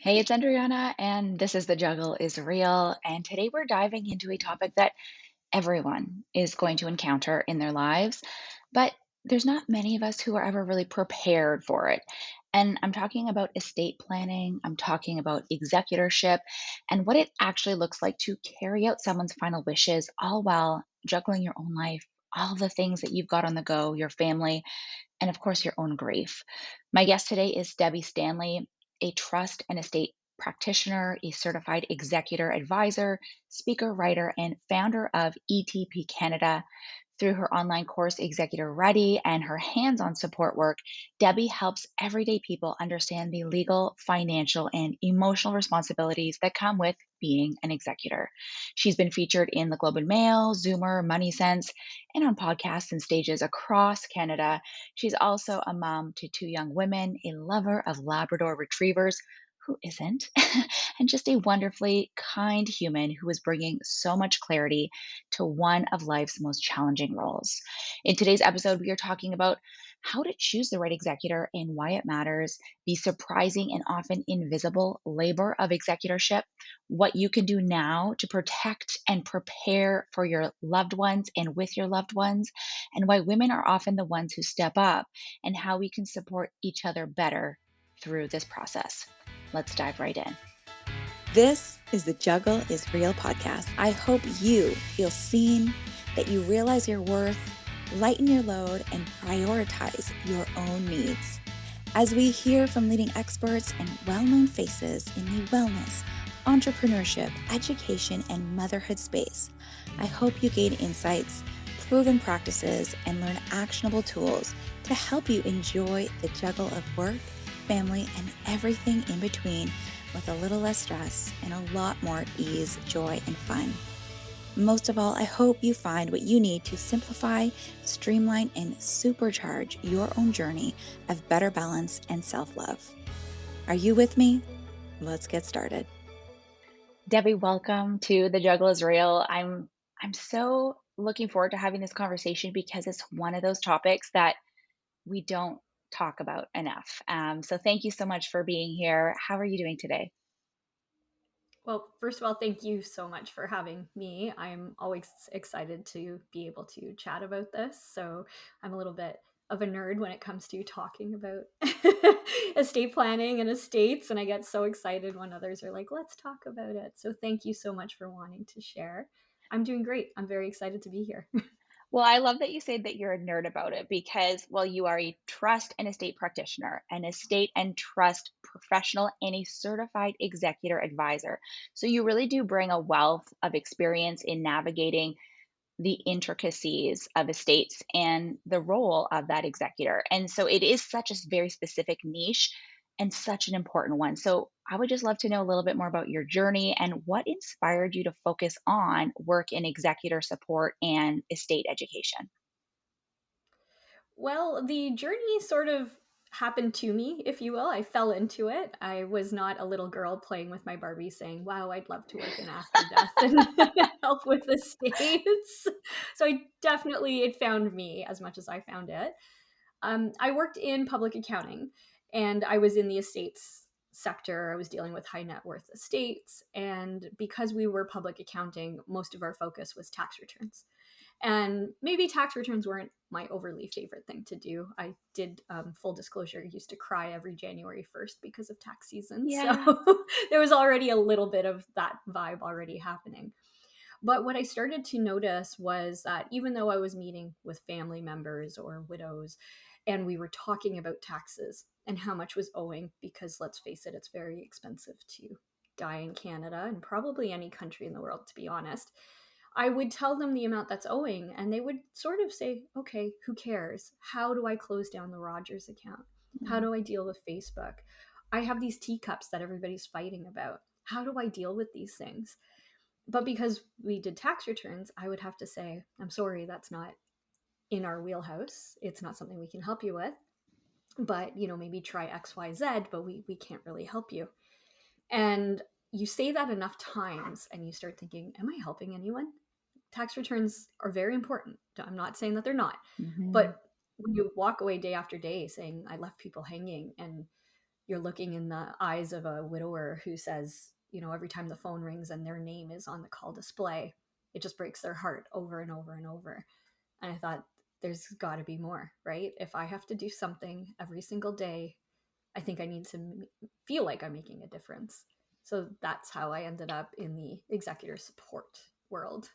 Hey, it's Andryanna, and this is The Juggle is Real. And today we're diving into a topic that everyone is going to encounter in their lives, but there's not many of us who are ever really prepared for it. And I'm talking about estate planning, I'm talking about executorship, and what it actually looks like to carry out someone's final wishes, all while juggling your own life, all the things that you've got on the go, your family, and of course, your own grief. My guest today is Debbie Stanley, a trust and estate practitioner, a certified executor advisor, speaker, writer, and founder of ETP Canada. Through her online course, Executor Ready, and her hands on support work, Debbie helps everyday people understand the legal, financial, and emotional responsibilities that come with being an executor. She's been featured in the Globe and Mail, Zoomer, Money Sense, and on podcasts and stages across Canada. She's also a mom to two young women, a lover of Labrador retrievers. Who isn't? And just a wonderfully kind human who is bringing so much clarity to one of life's most challenging roles. In today's episode, we are talking about how to choose the right executor and why it matters, the surprising and often invisible labor of executorship, what you can do now to protect and prepare for your loved ones and with your loved ones, and why women are often the ones who step up, and how we can support each other better through this process. Let's dive right in. This is the Juggle is Real podcast. I hope you feel seen, that you realize your worth, lighten your load, and prioritize your own needs. As we hear from leading experts and well-known faces in the wellness, entrepreneurship, education, and motherhood space, I hope you gain insights, proven practices, and learn actionable tools to help you enjoy the juggle of work, family, and everything in between with a little less stress and a lot more ease, joy, and fun. Most of all, I hope you find what you need to simplify, streamline, and supercharge your own journey of better balance and self-love. Are you with me? Let's get started. Debbie, welcome to The Juggle is Real. I'm so looking forward to having this conversation because it's one of those topics that we don't talk about enough. So thank you so much for being here. How are you doing today? Well, first of all, thank you so much for having me. I'm always excited to be able to chat about this. So I'm a little bit of a nerd when it comes to talking about estate planning and estates. And I get so excited when others are like, let's talk about it. So thank you so much for wanting to share. I'm doing great. I'm very excited to be here. Well, I love that you say that you're a nerd about it because, well, you are a trust and estate practitioner, an estate and trust professional, and a certified executor advisor. So you really do bring a wealth of experience in navigating the intricacies of estates and the role of that executor. And so it is such a very specific niche and such an important one. So I would just love to know a little bit more about your journey and what inspired you to focus on work in executor support and estate education. Well, the journey sort of happened to me, if you will. I fell into it. I was not a little girl playing with my Barbie saying, wow, I'd love to work in after death and help with the states. So it found me as much as I found it. I worked in public accounting and I was in the estates sector. I was dealing with high net worth estates. And because we were public accounting, most of our focus was tax returns. And maybe tax returns weren't my overly favorite thing to do. I did, full disclosure, used to cry every January 1st because of tax season. Yeah. So there was already a little bit of that vibe already happening. But what I started to notice was that even though I was meeting with family members or widows, and we were talking about taxes and how much was owing, because let's face it, it's very expensive to die in Canada and probably any country in the world, to be honest. I would tell them the amount that's owing, and they would sort of say, okay, who cares? How do I close down the Rogers account? How do I deal with Facebook? I have these teacups that everybody's fighting about. How do I deal with these things? But because we did tax returns, I would have to say, I'm sorry, that's not in our wheelhouse. It's not something we can help you with. But, maybe try XYZ, but we can't really help you. And you say that enough times and you start thinking, am I helping anyone? Tax returns are very important. I'm not saying that they're not. Mhm. But when you walk away day after day saying, I left people hanging and you're looking in the eyes of a widower who says, every time the phone rings and their name is on the call display, it just breaks their heart over and over and over. And I thought, there's got to be more, right? If I have to do something every single day, I think I need to feel like I'm making a difference. So that's how I ended up in the executor support world.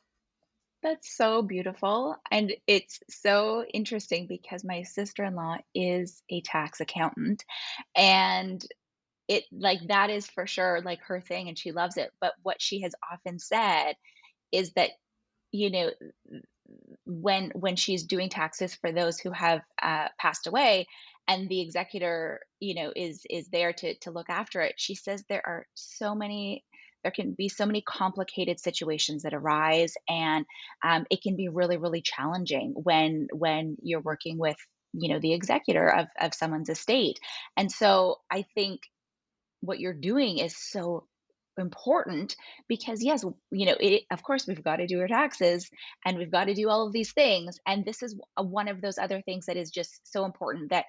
That's so beautiful. And it's so interesting because my sister-in-law is a tax accountant, and that is for sure like her thing and she loves it. But what she has often said is that, you know, when she's doing taxes for those who have passed away, and the executor, is there to look after it, she says there can be so many complicated situations that arise, and it can be really really challenging when you're working with, the executor of someone's estate. And so I think what you're doing is so important, because yes, of course we've got to do our taxes and we've got to do all of these things, and this is one of those other things that is just so important that,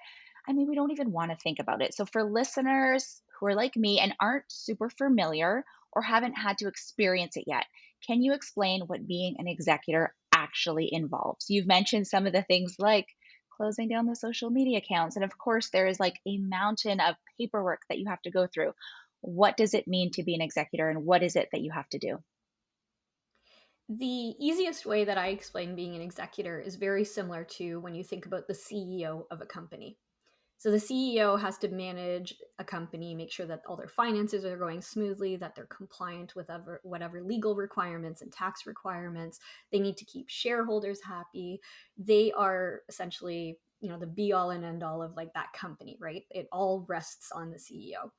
I mean, we don't even want to think about it. So for listeners who are like me and aren't super familiar or haven't had to experience it yet, can you explain what being an executor actually involves? You've mentioned some of the things like closing down the social media accounts. And of course, there is like a mountain of paperwork that you have to go through. What does it mean to be an executor, and what is it that you have to do? The easiest way that I explain being an executor is very similar to when you think about the CEO of a company. So the CEO has to manage a company, make sure that all their finances are going smoothly, that they're compliant with whatever legal requirements and tax requirements. They need to keep shareholders happy. They are essentially, the be all and end all of like that company, right? It all rests on the CEO.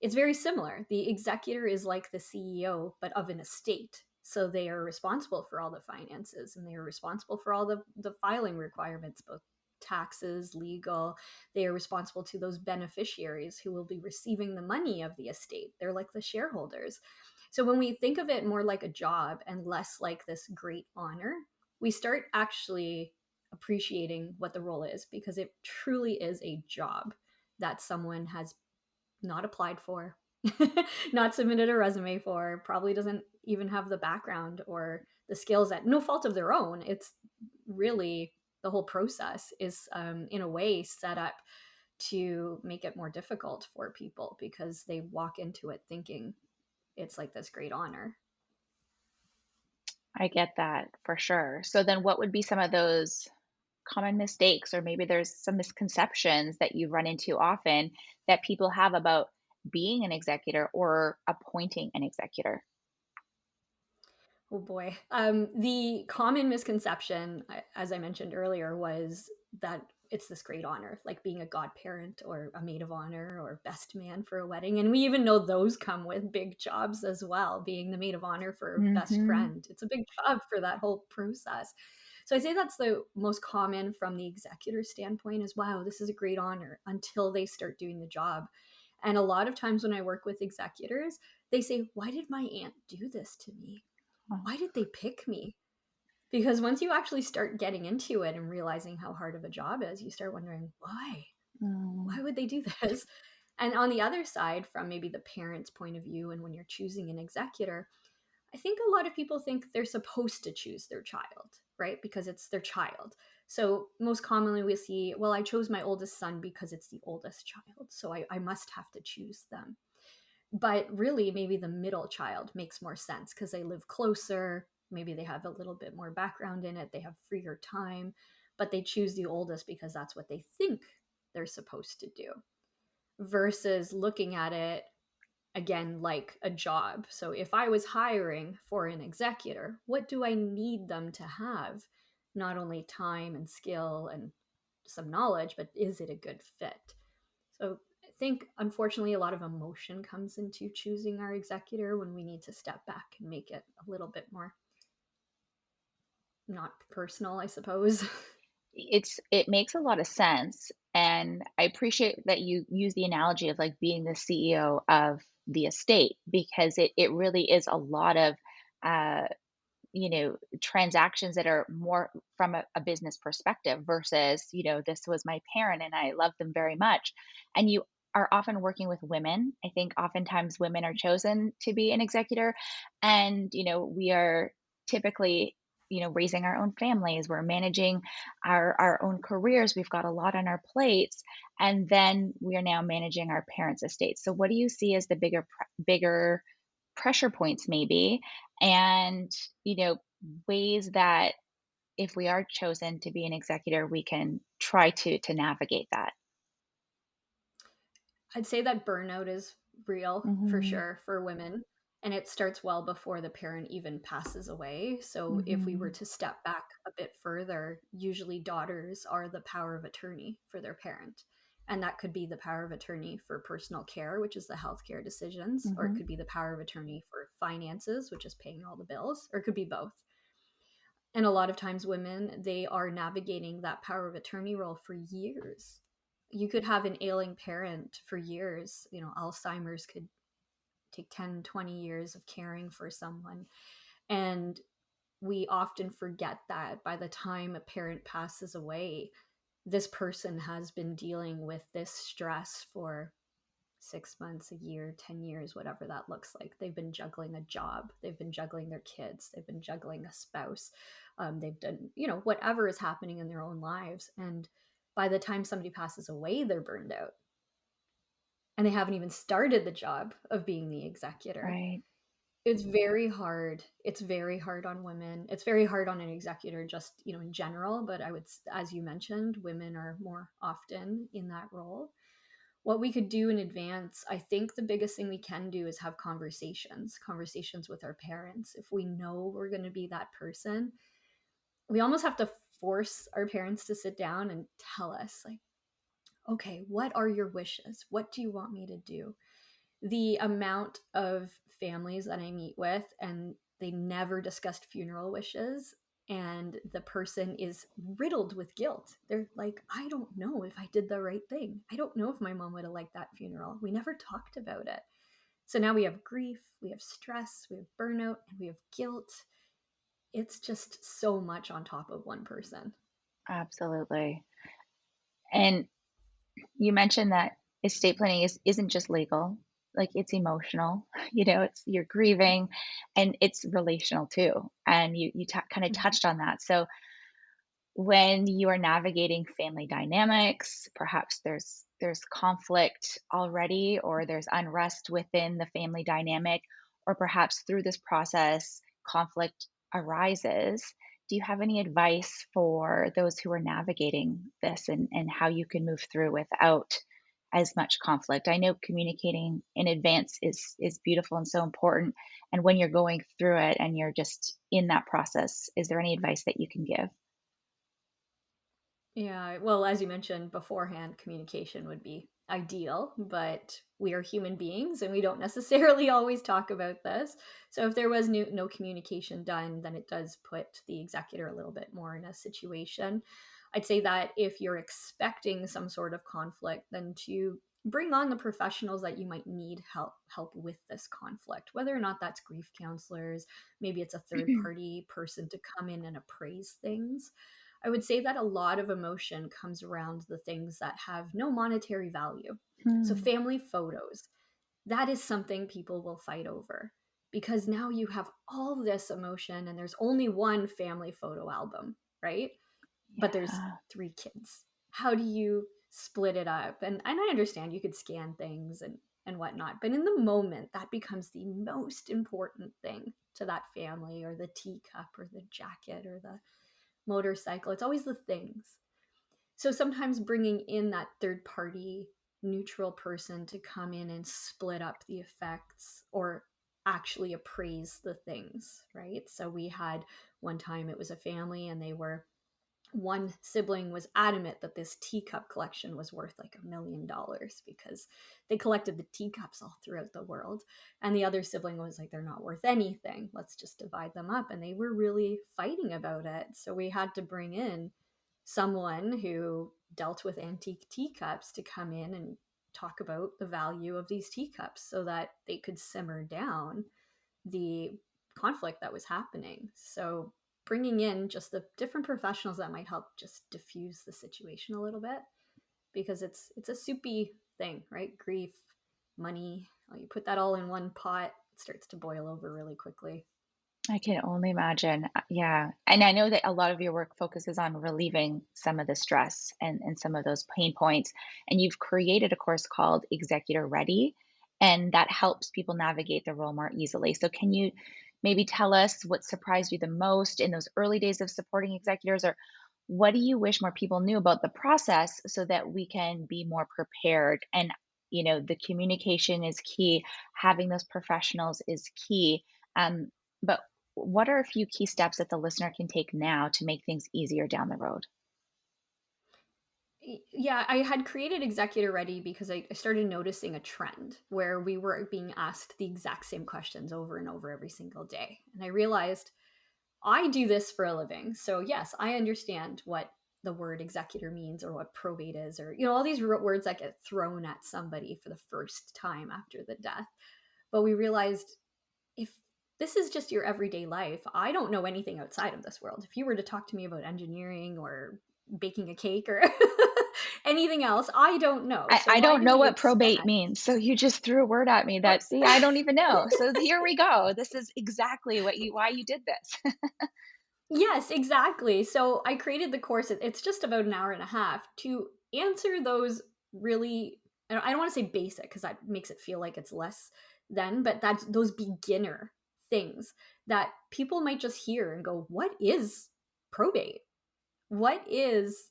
It's very similar. The executor is like the CEO, but of an estate. So they are responsible for all the finances, and they are responsible for all the filing requirements, both taxes, legal. They are responsible to those beneficiaries who will be receiving the money of the estate. They're like the shareholders. So when we think of it more like a job and less like this great honor, we start actually appreciating what the role is, because it truly is a job that someone has not applied for, not submitted a resume for, probably doesn't even have the background or the skills, at no fault of their own. It's really, the whole process is in a way set up to make it more difficult for people, because they walk into it thinking it's like this great honor. I get that for sure. So then what would be some of those common mistakes, or maybe there's some misconceptions that you run into often that people have about being an executor or appointing an executor? Oh boy. The common misconception, as I mentioned earlier, was that it's this great honor, like being a godparent or a maid of honor or best man for a wedding. And we even know those come with big jobs as well, being the maid of honor for best Hmm. friend. It's a big job for that whole process. So I say that's the most common from the executor standpoint is, wow, this is a great honor, until they start doing the job. And a lot of times when I work with executors, they say, why did my aunt do this to me? Why did they pick me? Because once you actually start getting into it and realizing how hard of a job is, you start wondering, why? Mm. Why would they do this? And on the other side, from maybe the parent's point of view, and when you're choosing an executor, I think a lot of people think they're supposed to choose their child, right? Because it's their child. So most commonly we see, well, I chose my oldest son because it's the oldest child, so I must have to choose them. But really, maybe the middle child makes more sense because they live closer. Maybe they have a little bit more background in it. They have freer time, but they choose the oldest because that's what they think they're supposed to do, versus looking at it again like a job. So if I was hiring for an executor, what do I need them to have? Not only time and skill and some knowledge, but is it a good fit? So I think, unfortunately, a lot of emotion comes into choosing our executor, when we need to step back and make it a little bit more not personal, I suppose. It makes a lot of sense, and I appreciate that you use the analogy of like being the CEO of the estate, because it really is a lot of uh, transactions that are more from a business perspective versus, this was my parent and I love them very much. And you are often working with women. I think oftentimes women are chosen to be an executor, and we are typically raising our own families. We're managing our own careers. We've got a lot on our plates, and then we are now managing our parents' estates. So, what do you see as the bigger pressure points, maybe, and ways that if we are chosen to be an executor, we can try to navigate that? I'd say that burnout is real for Mhm, sure for women, and it starts well before the parent even passes away. So if we were mhm, to step back a bit further, usually daughters are the power of attorney for their parent. And that could be the power of attorney for personal care, which is the healthcare decisions, or it mhm. could be the power of attorney for finances, which is paying all the bills, or it could be both. And a lot of times women, they are navigating that power of attorney role for years. You could have an ailing parent for years. Alzheimer's could take 10, 20 years of caring for someone. And we often forget that by the time a parent passes away, this person has been dealing with this stress for 6 months, a year, 10 years, whatever that looks like. They've been juggling a job, they've been juggling their kids, they've been juggling a spouse, they've done, whatever is happening in their own lives. And by the time somebody passes away, they're burned out and they haven't even started the job of being the executor. Right. It's very hard. It's very hard on women. It's very hard on an executor just, in general. But as you mentioned, women are more often in that role. What we could do in advance, I think the biggest thing we can do is have conversations with our parents. If we know we're going to be that person, we almost have to force our parents to sit down and tell us, like, okay, what are your wishes? What do you want me to do? The amount of families that I meet with, and they never discussed funeral wishes, and the person is riddled with guilt. They're like, I don't know if I did the right thing. I don't know if my mom would have liked that funeral. We never talked about it. So now we have grief, we have stress, we have burnout, and we have guilt. It's just so much on top of one person. Absolutely. And you mentioned that estate planning isn't just legal, like, it's emotional. It's you're grieving, and it's relational too, and you kinda Mhm. touched on that. So, when you are navigating family dynamics, perhaps there's conflict already, or there's unrest within the family dynamic, or perhaps through this process conflict arises. Do you have any advice for those who are navigating this, and how you can move through without as much conflict? I know communicating in advance is beautiful and so important, and when you're going through it and you're just in that process, is there any advice that you can give? Yeah, well, as you mentioned beforehand, communication would be ideal, but we are human beings and we don't necessarily always talk about this. So if there was no communication done, then it does put the executor a little bit more in a situation. I'd say that if you're expecting some sort of conflict, then to bring on the professionals that you might need help with this conflict, whether or not that's grief counselors, maybe it's a third party person to come in and appraise things. I would say that a lot of emotion comes around the things that have no monetary value. So, Hmm. family photos, that is something people will fight over because now you have all this emotion and there's only one family photo album, right? But there's Yeah. three kids. How do you split it up? And I understand you could scan things and whatnot, but in the moment, that becomes the most important thing to that family, or the teacup or the jacket or the motorcycle. It's always the things. So sometimes bringing in that third party neutral person to come in and split up the effects or actually appraise the things, right? So we had one time, it was a family and one sibling was adamant that this teacup collection was worth like $1 million because they collected the teacups all throughout the world. And the other sibling was like, they're not worth anything. Let's just divide them up. And they were really fighting about it. So we had to bring in someone who dealt with antique teacups to come in and talk about the value of these teacups so that they could simmer down the conflict that was happening. So bringing in just the different professionals that might help just diffuse the situation a little bit, because it's a soupy thing, right? Grief, money, you put that all in one pot, it starts to boil over really quickly. I can only imagine. Yeah. And I know that a lot of your work focuses on relieving some of the stress and some of those pain points. And you've created a course called Executor Ready, and that helps people navigate the role more easily. So, can you maybe tell us what surprised you the most in those early days of supporting executors, or what do you wish more people knew about the process so that we can be more prepared? And, the communication is key, having those professionals is key. Um, but what are a few key steps that the listener can take now to make things easier down the road? Yeah, I had created Executor Ready because I started noticing a trend where we were being asked the exact same questions over and over every single day. And I realized I do this for a living. So, yes, I understand what the word executor means or what probate is, or, all these words that get thrown at somebody for the first time after the death. But we realized if this is just your everyday life, I don't know anything outside of this world. If you were to talk to me about engineering or baking a cake or anything else, I don't know. I, So I why don't do know we what expect? probate means. So you just threw a word at me What? that, see, I don't even know. So here we go. This is exactly why you did this. Yes, exactly. So I created the course. It's just about an hour and a half to answer those really, I don't want to say basic because that makes it feel like it's less than, but that's those beginner things that people might just hear and go, what is probate? What is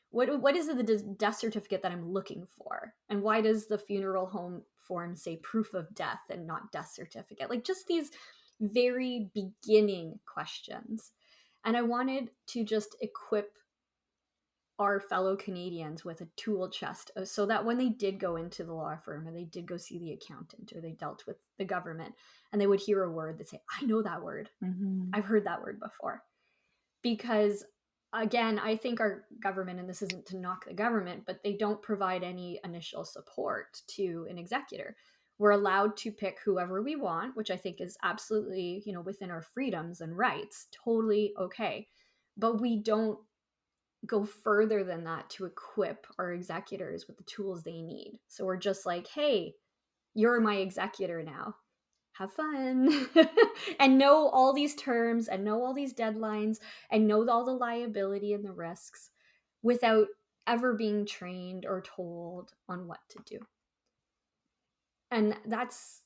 what is the death certificate that I'm looking for? And why does the funeral home form say proof of death and not death certificate? Like just these very beginning questions. And I wanted to just equip our fellow Canadians with a tool chest so that when they did go into the law firm or they did go see the accountant or they dealt with the government and they would hear a word that say, I know that word. Mhm. I've heard that word before. Because again, I think our government, and this isn't to knock the government, but they don't provide any initial support to an executor. We're allowed to pick whoever we want, which I think is absolutely, within our freedoms and rights, totally okay. But we don't go further than that to equip our executors with the tools they need. So we're just like, hey, you're my executor now, have fun and know all these terms and know all these deadlines and know all the liability and the risks without ever being trained or told on what to do. And that's,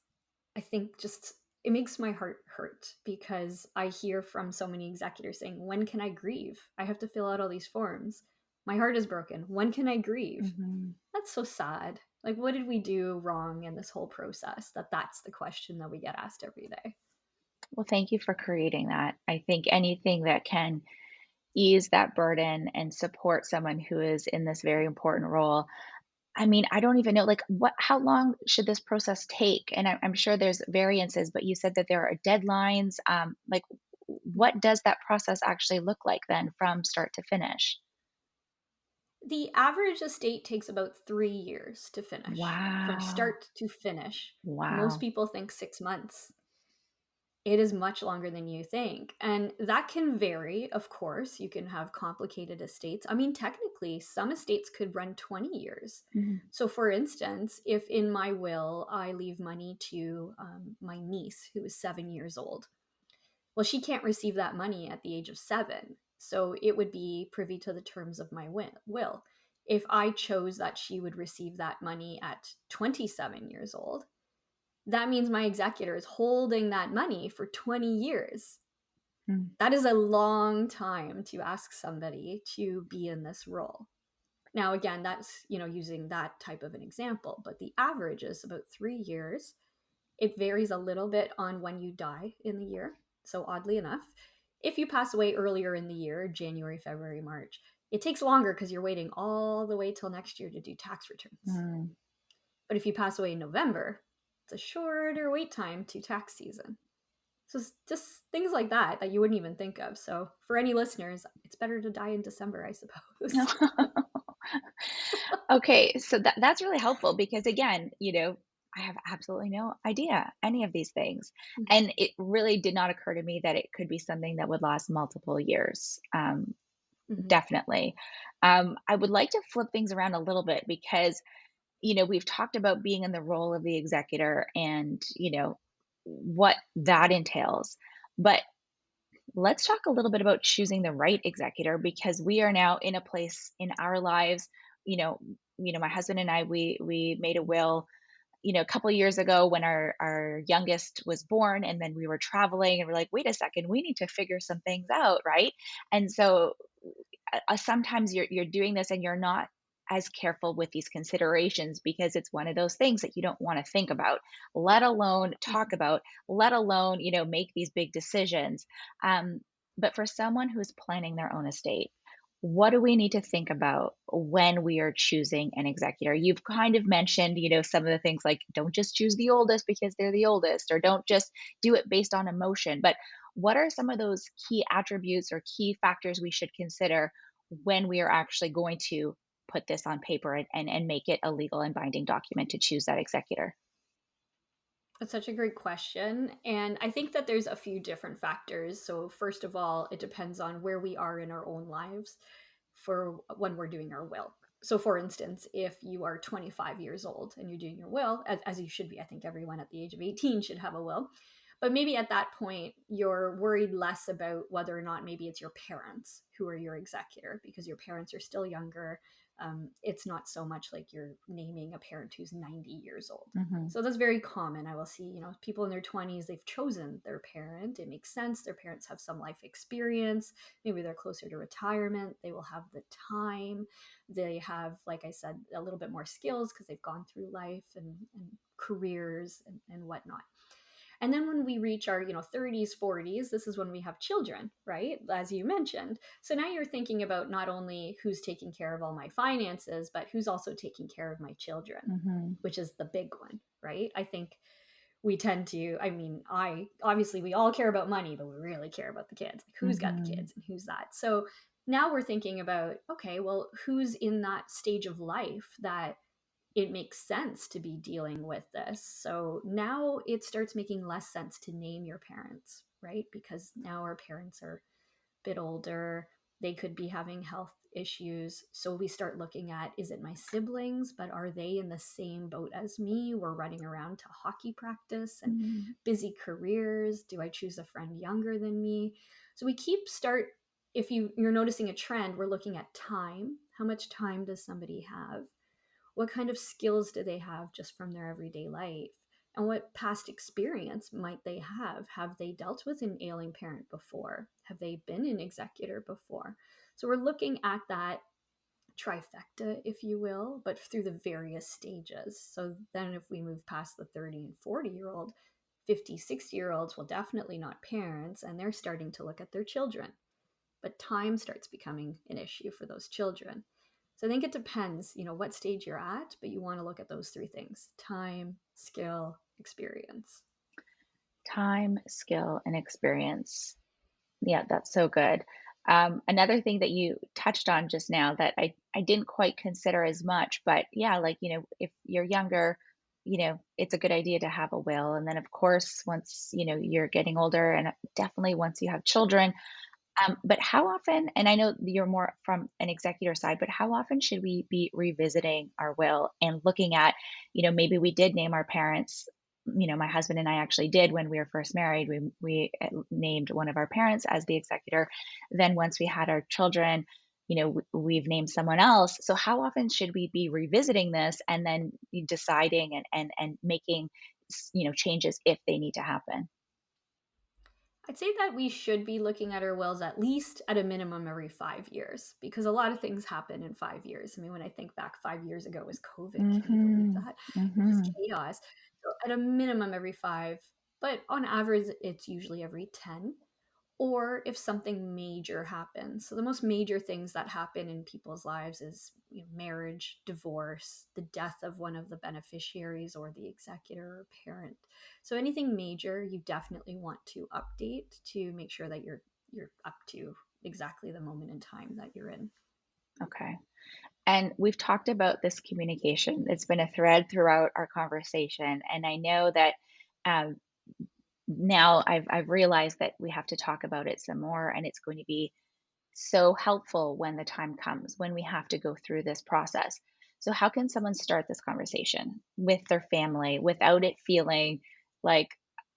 I think, just it makes my heart hurt because I hear from so many executors saying, when can I grieve? I have to fill out all these forms. My heart is broken. When can I grieve? Mhm. That's so sad. Like, what did we do wrong in this whole process? That's the question that we get asked every day. Well, thank you for creating that. I think anything that can ease that burden and support someone who is in this very important role. I mean, I don't even know, like, how long should this process take? And I'm sure there's variances, but you said that there are deadlines. Like, what does that process actually look like then from start to finish? The average estate takes about 3 years to finish, from Wow. start to finish. Most Wow. people think 6 months. It is much longer than you think. And that can vary, of course. You can have complicated estates. I mean, technically, some estates could run 20 years. Mhm. So, for instance, if in my will I leave money to my niece who is 7 years old, well, she can't receive that money at the age of 7. So it would be privy to the terms of my will. If I chose that she would receive that money at 27 years old, that means my executor is holding that money for 20 years. Mm. That is a long time to ask somebody to be in this role. Now, again, that's, using that type of an example, but the average is about 3 years. It varies a little bit on when you die in the year. So, oddly enough, if you pass away earlier in the year, January, February, March, it takes longer because you're waiting all the way till next year to do tax returns. Mm. But if you pass away in November, it's a shorter wait time to tax season. So, it's just things like that you wouldn't even think of. So, for any listeners, it's better to die in December, I suppose. Okay, so that's really helpful because again, I have absolutely no idea any of these things. And it really did not occur to me that it could be something that would last multiple years. Mhm. Definitely. I would like to flip things around a little bit because we've talked about being in the role of the executor and, what that entails. But let's talk a little bit about choosing the right executor, because we are now in a place in our lives, you know, my husband and I, we made a will, a couple of years ago when our youngest was born, and then we were traveling and we're like, wait a second, we need to figure some things out, right? And so sometimes you're doing this and you're not as careful with these considerations, because it's one of those things that you don't want to think about, let alone talk Mhm. about, let alone make these big decisions. um, but for someone who's planning their own estate, what do we need to think about when we are choosing an executor? You've kind of mentioned, some of the things like don't just choose the oldest because they're the oldest, or don't just do it based on emotion. But what are some of those key attributes or key factors we should consider when we are actually going to put this on paper and make it a legal and binding document to choose that executor? That's such a great question. And I think that there's a few different factors. So, first of all, it depends on where we are in our own lives for when we're doing our will. So, for instance, if you are 25 years old and you're doing your will, as you should be, I think everyone at the age of 18 should have a will. But maybe at that point, you're worried less about whether or not maybe it's your parents who are your executor because your parents are still younger. It's not so much like you're naming a parent who's 90 years old. Hmm. So that's very common. I will see, people in their 20s, they've chosen their parent. It makes sense. Their parents have some life experience. Maybe they're closer to retirement. They will have the time. They have, like I said, a little bit more skills because they've gone through life and careers and whatnot. And then when we reach our, 30s, 40s, this is when we have children, right? As you mentioned. So now you're thinking about not only who's taking care of all my finances, but who's also taking care of my children, Hmm. which is the big one, right? I think we tend to, I mean, I obviously we all care about money, but we really care about the kids. Like who's got the Hmm. kids and who's that? So now we're thinking about, okay, well, who's in that stage of life that it makes sense to be dealing with this. So now it starts making less sense to name your parents, right? Because now our parents are a bit older. They could be having health issues. So we start looking at, is it my siblings, but are they in the same boat as me? We're running around to hockey practice and Hmm. busy careers. Do I choose a friend younger than me? So we keep start if you're noticing a trend, we're looking at time. How much time does somebody have? What kind of skills do they have just from their everyday life? And what past experience might they have? Have they dealt with an ailing parent before? Have they been an executor before? So we're looking at that trifecta, if you will, but through the various stages. So then if we move past the 30 and 40-year-old, 50, 60-year-olds, well, definitely not parents, and they're starting to look at their children. But time starts becoming an issue for those children. So I think it depends, what stage you're at, but you want to look at those three things: time, skill, experience. Time, skill, and experience. Yeah, that's so good. Another thing that you touched on just now that I didn't quite consider as much, but yeah, like, if you're younger, it's a good idea to have a will. And then, of course, once, you're getting older, and definitely once you have children. But how often, and I know you're more from an executor side, but how often should we be revisiting our will and looking at, maybe we did name our parents. My husband and I actually did when we were first married. We named one of our parents as the executor. Then once we had our children, we've named someone else. So how often should we be revisiting this and then deciding and making changes if they need to happen? I'd say that we should be looking at our wills at least at a minimum every 5 years because a lot of things happen in 5 years. I mean, when I think back 5 years ago was COVID. Can you believe Mhm. that? It was Mhm. chaos. So at a minimum every five, but on average, it's usually every 10. Or if something major happens. So the most major things that happen in people's lives is marriage, divorce, the death of one of the beneficiaries or the executor or parent. So anything major, you definitely want to update to make sure that you're up to exactly the moment in time that you're in. Okay. And we've talked about this communication. It's been a thread throughout our conversation, and I know that um, now I've realized that we have to talk about it some more, and it's going to be so helpful when the time comes when we have to go through this process. So how can someone start this conversation with their family without it feeling like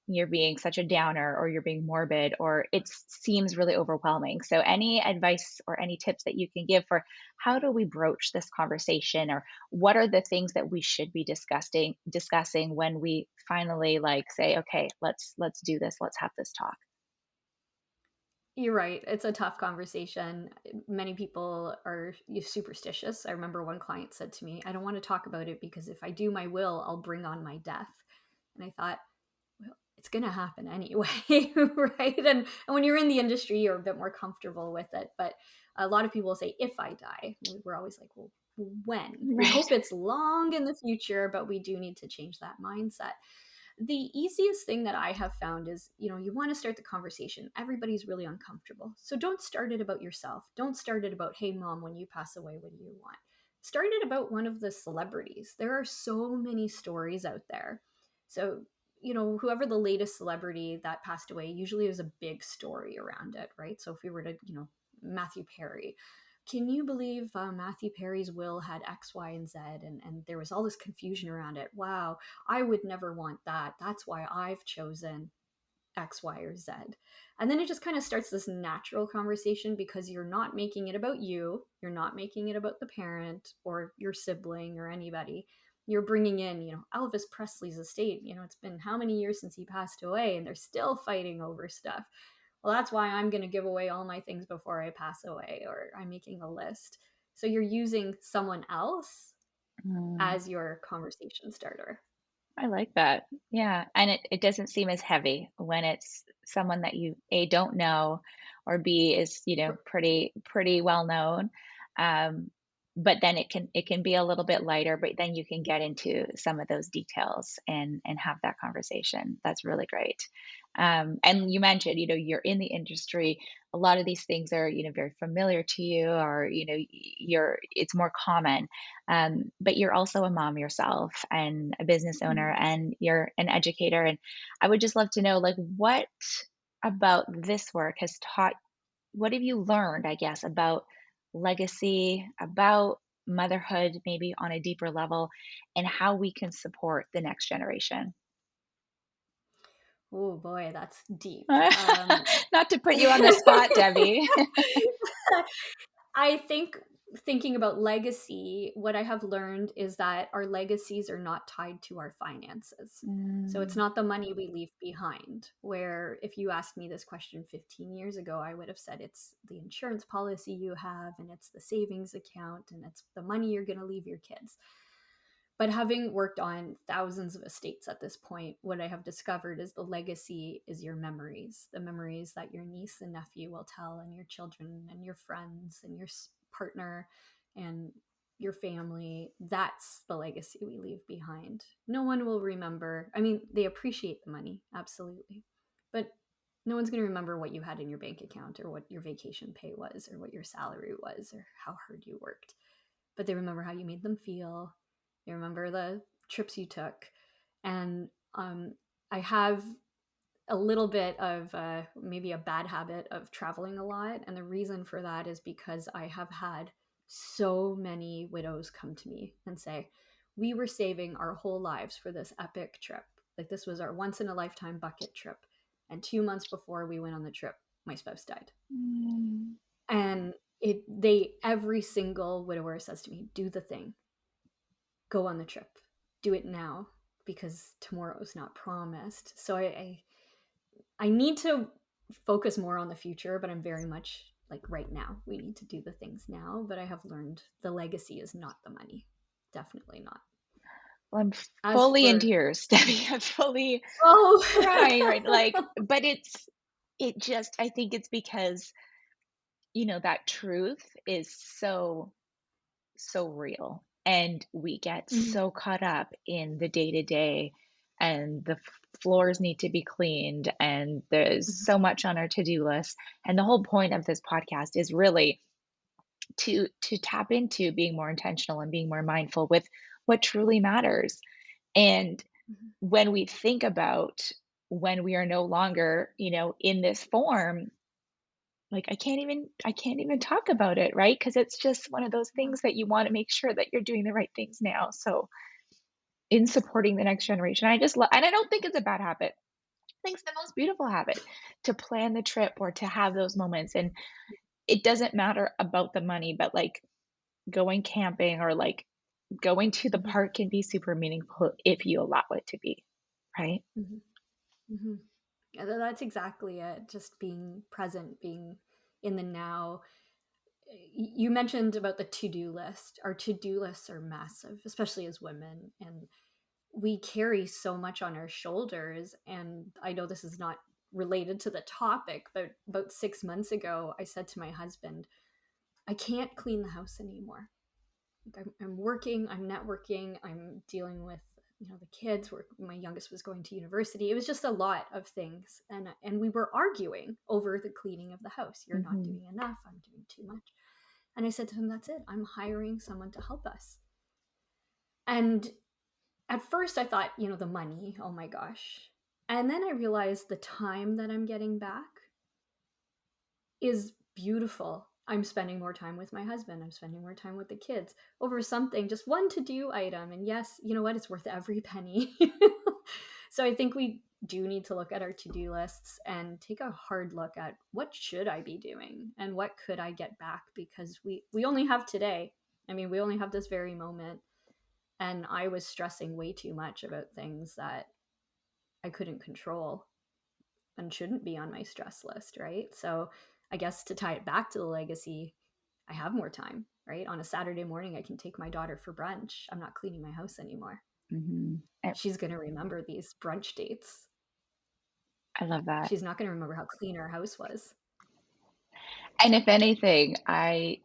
you're being such a downer or you're being morbid or it seems really overwhelming? So any advice or any tips that you can give for how do we broach this conversation, or what are the things that we should be discussing when we finally like say, okay, let's do this, let's have this talk. You're right. It's a tough conversation. Many people are superstitious. I remember one client said to me, I don't want to talk about it because if I do my will, I'll bring on my death. And I thought, well, it's going to happen anyway, right? And when you're in the industry, you're a bit more comfortable with it. But a lot of people say, if I die, we're always like, well, when? We Right. hope it's long in the future, but we do need to change that mindset. The easiest thing that I have found is, you want to start the conversation. Everybody's really uncomfortable. So don't start it about yourself. Don't start it about, hey, mom, when you pass away, what do you want? Start it about one of the celebrities. There are so many stories out there. So, whoever the latest celebrity that passed away, usually there's a big story around it, right? So if we were to, Matthew Perry, can you believe Matthew Perry's will had X, Y, and Z, and there was all this confusion around it? Wow, I would never want that. That's why I've chosen X, Y, or Z. And then it just kind of starts this natural conversation because you're not making it about you. You're not making it about the parent or your sibling or anybody. You're bringing in, Elvis Presley's estate. It's been how many years since he passed away and they're still fighting over stuff. Well, that's why I'm going to give away all my things before I pass away, or I'm making a list. So you're using someone else Mm. as your conversation starter. I like that. Yeah, and it doesn't seem as heavy when it's someone that you A, don't know, or B, is, pretty well known. Um, but then it can be a little bit lighter, but then you can get into some of those details and have that conversation. That's really great. And you mentioned, you're in the industry. A lot of these things are, very familiar to you, or, it's more common. But you're also a mom yourself and a business owner, Mhm. and you're an educator. And I would just love to know, like, what about this work has taught, what have you learned, I guess, about legacy, about motherhood, maybe on a deeper level, and how we can support the next generation? Oh boy, that's deep. Not to put you on the spot, Debbie. I think thinking about legacy, what I have learned is that our legacies are not tied to our finances. So it's Mm, not the money we leave behind. Where if you asked me this question 15 years ago, I would have said it's the insurance policy you have, and it's the savings account, and it's the money you're going to leave your kids. But having worked on thousands of estates at this point, what I have discovered is the legacy is your memories, the memories that your niece and nephew will tell, and your children, and your friends, and your partner, and your family. That's the legacy we leave behind. No one will remember. I mean, they appreciate the money, absolutely. But no one's going to remember what you had in your bank account, or what your vacation pay was, or what your salary was, or how hard you worked. But they remember how you made them feel. They remember the trips you took. And I have a little bit of maybe a bad habit of traveling a lot. And the reason for that is because I have had so many widows come to me and say, we were saving our whole lives for this epic trip. Like, this was our once in a lifetime bucket trip. And 2 months before we went on the trip, my spouse died. mm. And every single widower says to me, do the thing, go on the trip, do it now, because tomorrow is not promised. So I need to focus more on the future, but I'm very much like, right now we need to do the things now. But I have learned the legacy is not the money, definitely not. Well, I'm As fully in for tears, Debbie. I'm fully crying, right? Like, oh but it just, I think it's because, that truth is so real, and we get Mhm, so caught up in the day to day, and the floors need to be cleaned, and there's mhm, so much on our to-do list. And the whole point of this podcast is really to tap into being more intentional and being more mindful with what truly matters. And mhm, when we think about when we are no longer, in this form, like, I can't even talk about it, right? Because it's just one of those Yeah. things that you wanna make sure that you're doing the right things now, so in supporting the next generation, I just love, and I don't think it's a bad habit. I think it's the most beautiful habit to plan the trip or to have those moments, and it doesn't matter about the money, but, like, going camping or, like, going to the Mhm. park can be super meaningful if you allow it to be, right? Mhm. Mhm. Yeah, that's exactly it. Just being present, being in the now. You mentioned about the to-do list. Our to-do lists are massive, especially as women, and we carry so much on our shoulders. And I know this is not related to the topic, but about 6 months ago, I said to my husband, I can't clean the house anymore. Like I'm working, I'm networking, I'm dealing with the kids. My youngest was going to university. It was just a lot of things, and we were arguing over the cleaning of the house. You're not Mhm, doing enough. I'm doing too much. And I said to him, "That's it. I'm hiring someone to help us." And at first, I thought, the money. Oh my gosh! And then I realized the time that I'm getting back is beautiful. I'm spending more time with my husband. I'm spending more time with the kids over something, just one to do item. And yes, you know what? It's worth every penny. So I think we do need to look at our to do lists and take a hard look at what should I be doing and what could I get back, because we only have today. I mean, we only have this very moment. And I was stressing way too much about things that I couldn't control and shouldn't be on my stress list, right? So I guess to tie it back to the legacy, I have more time, right? On a Saturday morning, I can take my daughter for brunch. I'm not cleaning my house anymore. mhm. She's going to remember these brunch dates. I love that. She's not going to remember how clean our house was. And if anything, I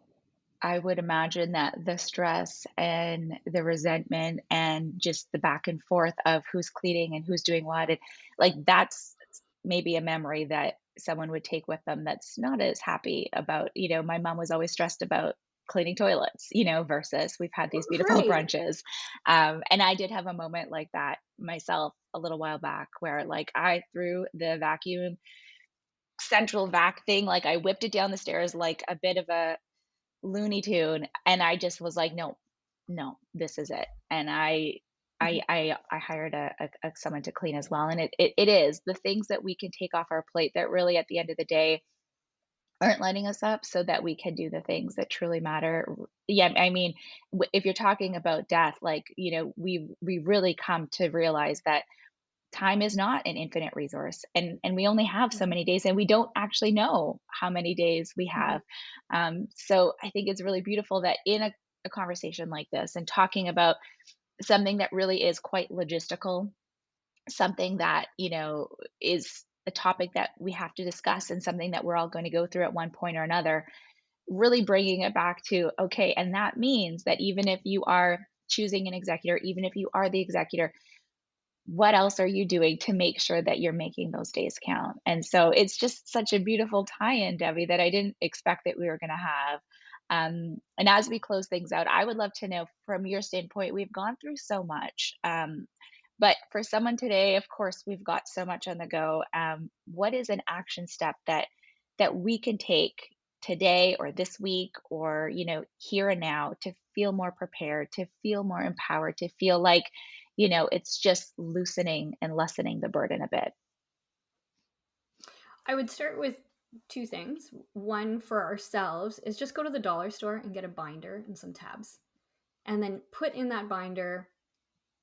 would imagine that the stress and the resentment and just the back and forth of who's cleaning and who's doing what, and like that's maybe a memory that someone would take with them that's not as happy about, my mom was always stressed about cleaning toilets, versus we've had these beautiful Right. brunches. And I did have a moment like that myself a little while back where like I threw the vacuum central vac thing, like I whipped it down the stairs like a bit of a Looney Tune, and I just was like, "No, no, this is it." And Mhm. I hired a someone to clean as well, and it is the things that we can take off our plate that really at the end of the day aren't lighting us up so that we can do the things that truly matter. Yeah, I mean, if you're talking about death, like, we really come to realize that time is not an infinite resource, and we only have so Mhm. many days, and we don't actually know how many days we Mhm. have. So I think it's really beautiful that in a conversation like this and talking about something that really is quite logistical, something that is a topic that we have to discuss and something that we're all going to go through at one point or another, really bringing it back to okay, and that means that even if you are choosing an executor, even if you are the executor, what else are you doing to make sure that you're making those days count? And so it's just such a beautiful tie-in, Debbie, that I didn't expect that we were going to have. And as we close things out, I would love to know from your standpoint, we've gone through so much. But for someone today, of course, we've got so much on the go. What is an action step that we can take today or this week or here and now to feel more prepared, to feel more empowered, to feel like it's just loosening and lessening the burden a bit. I would start with two things. One, for ourselves, is just go to the dollar store and get a binder and some tabs. And then put in that binder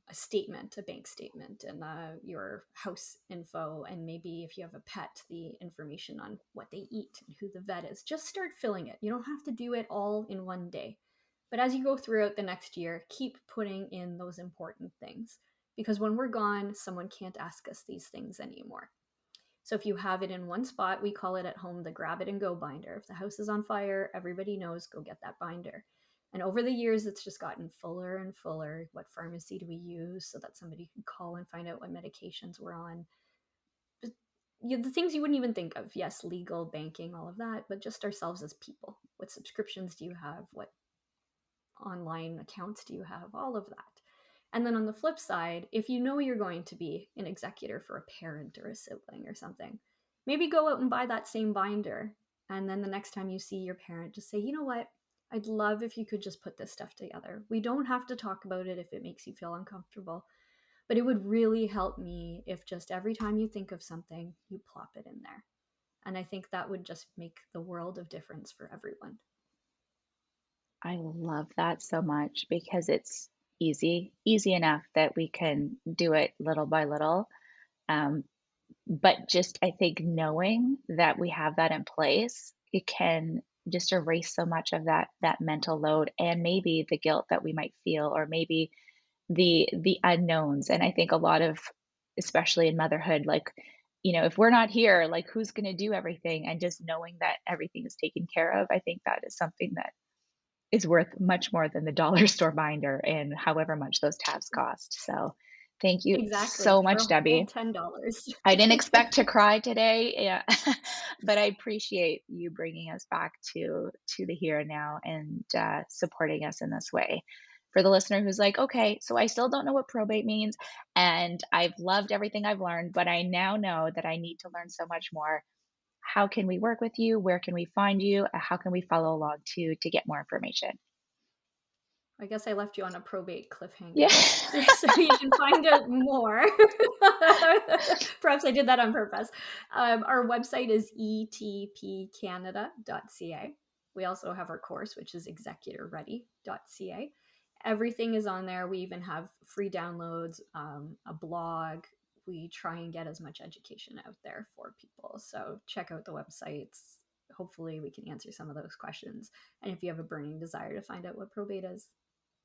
a statement, a bank statement, and your house info, and maybe if you have a pet, the information on what they eat and who the vet is. Just start filling it. You don't have to do it all in one day. But as you go throughout the next year, keep putting in those important things. Because when we're gone, someone can't ask us these things anymore. So if you have it in one spot, we call it at home the grab it and go binder. If the house is on fire, everybody knows, go get that binder. And over the years, it's just gotten fuller and fuller. What pharmacy do we use so that somebody can call and find out what medications we're on? Just, the things you wouldn't even think of. Yes, legal, banking, all of that, but just ourselves as people. What subscriptions do you have? What online accounts do you have? All of that. And then on the flip side, if you know you're going to be an executor for a parent or a sibling or something, maybe go out and buy that same binder And then the next time you see your parent, just say, you know what? I'd love if you could just put this stuff together. We don't have to talk about it if it makes you feel uncomfortable, but it would really help me if just every time you think of something, you plop it in there. And I think that would just make the world of difference for everyone. I love that so much because it's easy enough that we can do it little by little. Um, but just I think knowing that we have that in place, it can just erase so much of that mental load and maybe the guilt that we might feel, or maybe the unknowns. And I think a lot of, especially in motherhood, like, if we're not here, like who's going to do everything? And just knowing that everything is taken care of, I think that is something that is worth much more than the dollar store binder and however much those tabs cost. So thank you Exactly, so for much, a whole Debbie. $10. I didn't expect to cry today, yeah, but I appreciate you bringing us back to the here and now, and supporting us in this way. For the listener who's like, okay, so I still don't know what probate means, and I've loved everything I've learned, but I now know that I need to learn so much more. How can we work with you? Where can we find you? How can we follow along to get more information? I guess I left you on a probate Yeah. cliffhanger. So you can find out more. Perhaps I did that on purpose. Our website is etpcanada.ca. We also have our course, which is executorready.ca. Everything is on there. We even have free downloads, a blog. We try and get as much education out there for people. So check out the websites. Hopefully, we can answer some of those questions. And if you have a burning desire to find out what probate is,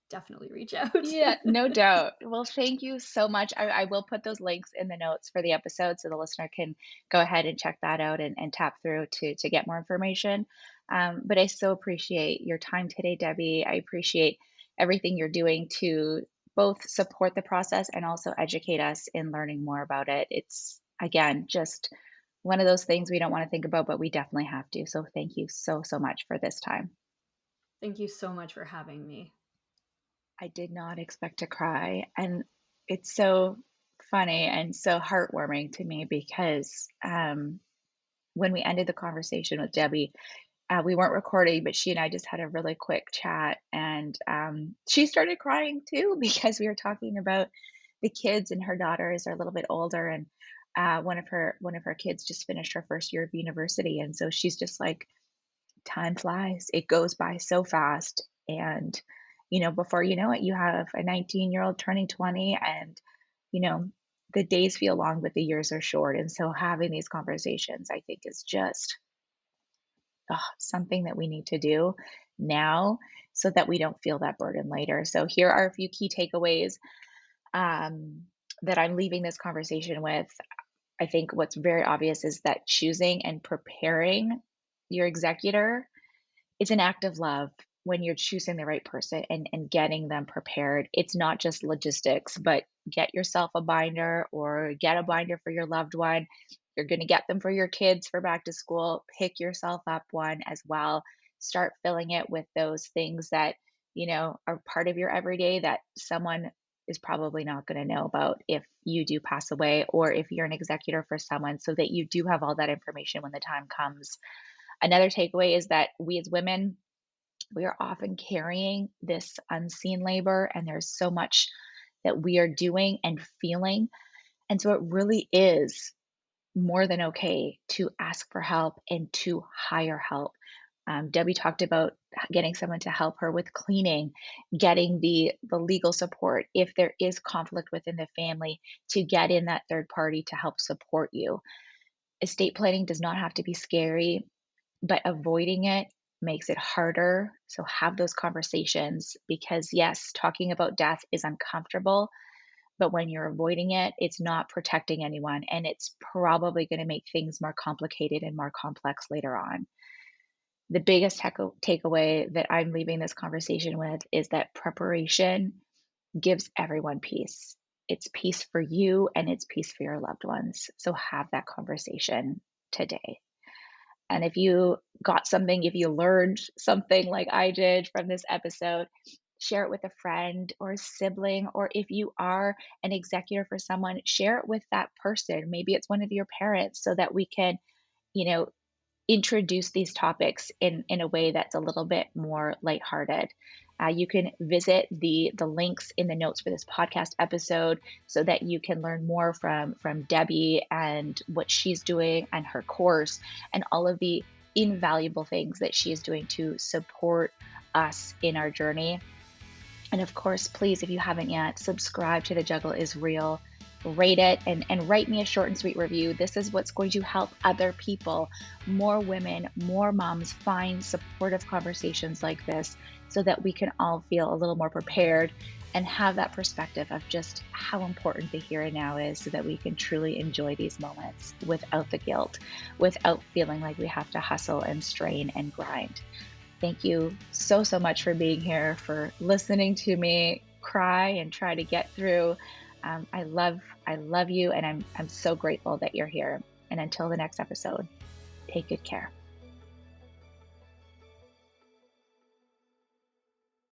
definitely reach out. Yeah, no doubt. Well, thank you so much. I will put those links in the notes for the episode so the listener can go ahead and check that out, and tap through to get more information. But I so appreciate your time today, Debbie. I appreciate everything you're doing to both support the process and also educate us in learning more about it. It's, again, just one of those things we don't want to think about, but we definitely have to. So thank you so, so much for this time. Thank you so much for having me. I did not expect to cry. And it's so funny and so heartwarming to me because when we ended the conversation with Debbie, we weren't recording, but she and I just had a really quick chat. And she started crying too because we were talking about the kids, and her daughters are a little bit older. And one of her kids just finished her first year of university. And so she's just like, time flies. It goes by so fast. And, before you know it, you have a 19-year-old turning 20, and, you know, the days feel long, but the years are short. And so having these conversations, I think, is just something that we need to do now so that we don't feel that burden later. So here are a few key takeaways um, that I'm leaving this conversation with. I think what's very obvious is that choosing and preparing your executor, it's an act of love when you're choosing the right person and getting them prepared. It's not just logistics, but get yourself a binder or get a binder for your loved one. You're going to get them for your kids for back to school. Pick yourself up one as well. Start filling it with those things that, are part of your everyday that someone is probably not going to know about if you do pass away, or if you're an executor for someone, so that you do have all that information when the time comes. Another takeaway is that we as women, we are often carrying this unseen labor, and there's so much that we are doing and feeling. And so it really is more than okay to ask for help and to hire help. Debbie talked about getting someone to help her with cleaning, getting the legal support if there is conflict within the family, to get in that third party to help support you. Estate planning does not have to be scary, but avoiding it makes it harder. So have those conversations, because yes, talking about death is uncomfortable, but when you're avoiding it, it's not protecting anyone, and it's probably going to make things more complicated and more complex later on. The biggest takeaway that I'm leaving this conversation with is that preparation gives everyone peace. It's peace for you and it's peace for your loved ones. So have that conversation today. And if you got something, if you learned something like I did from this episode, share it with a friend or a sibling. Or if you are an executor for someone, share it with that person. Maybe it's one of your parents, so that we can, you know, introduce these topics in a way that's a little bit more lighthearted. You can visit the links in the notes for this podcast episode so that you can learn more from Debbie and what she's doing and her course and all of the invaluable things that she is doing to support us in our journey. And of course, please, if you haven't yet, subscribe to The Juggle is Real, rate it, and write me a short and sweet review. This is what's going to help other people, more women, more moms, find supportive conversations like this so that we can all feel a little more prepared and have that perspective of just how important the here and now is so that we can truly enjoy these moments without the guilt, without feeling like we have to hustle and strain and grind. Thank you so much for being here, for listening to me cry and try to get through. I love you, and I'm so grateful that you're here. And until the next episode, take good care.